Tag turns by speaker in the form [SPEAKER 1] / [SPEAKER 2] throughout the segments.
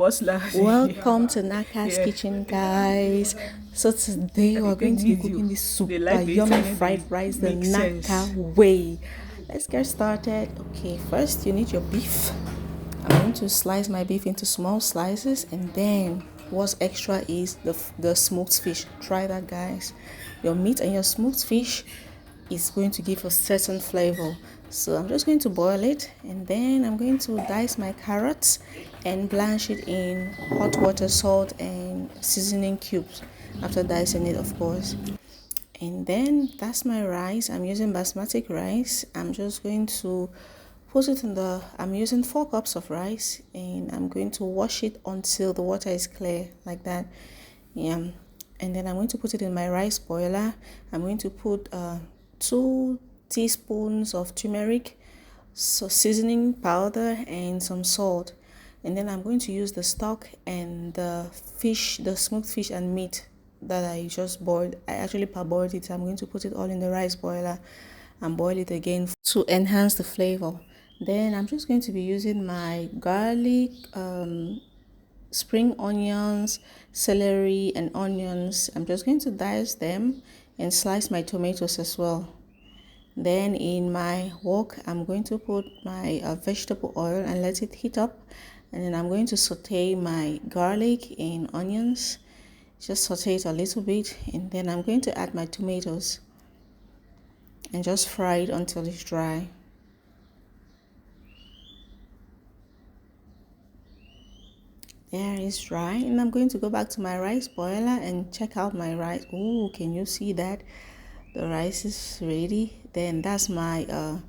[SPEAKER 1] What's last?
[SPEAKER 2] Welcome to Naka's kitchen, guys. So today we're going to be cooking this super yummy fried rice the Naka way. Let's get started. Okay, first you need your beef. I'm going to slice my beef into small slices, and then what's extra is the smoked fish. Try that, guys. Your meat and your smoked fish is going to give a certain flavor. So I'm just going to boil it, and then I'm going to dice my carrots and blanch it in hot water, salt and seasoning cubes after dicing it, of course. And then that's my rice. I'm using basmati rice. I'm just going to put it in I'm using 4 cups of rice, and I'm going to wash it until the water is clear, like that. Yeah. And then I'm going to put it in my rice boiler. I'm going to put 2 teaspoons of turmeric, so seasoning powder, and some salt. And then I'm going to use the stock and the smoked fish and meat that I just boiled. I actually parboiled it. I'm going to put it all in the rice boiler and boil it again to enhance the flavor. Then I'm just going to be using my garlic, spring onions, celery, and onions. I'm just going to dice them and slice my tomatoes as well. Then in my wok, I'm going to put my vegetable oil and let it heat up. And then I'm going to saute my garlic and onions. Just saute it a little bit. And then I'm going to add my tomatoes and just fry it until it's dry. There it's dry, and I'm going to go back to my rice boiler and check out my rice. Oh, can you see that? The rice is ready. Then that's my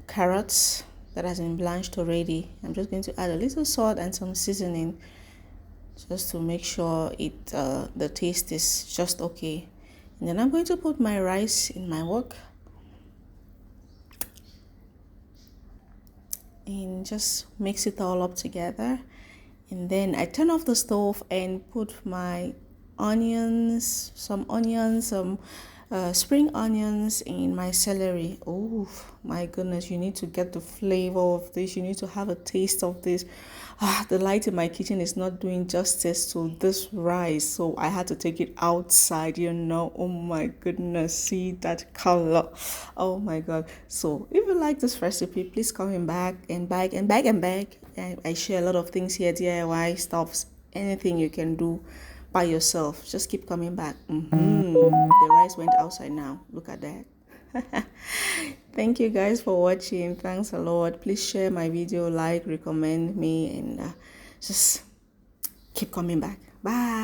[SPEAKER 2] carrots that has been blanched already. I'm just going to add a little salt and some seasoning just to make sure the taste is just okay. And then I'm going to put my rice in my wok and just mix it all up together. And then I turn off the stove and put my onions, some spring onions, and my celery. Oh my goodness, you need to get the flavor of this. You need to have a taste of this. The light in my kitchen is not doing justice to this rice, so I had to take it outside. Oh my goodness, see that color. Oh my god. So if you like this recipe, please comment back and back and back and back. I share a lot of things here, DIY stuffs, anything you can do by yourself. Just keep coming back. The rice went outside now. Look at that. Thank you guys for watching. Thanks a lot. Please share my video, like, recommend me, and just keep coming back. Bye.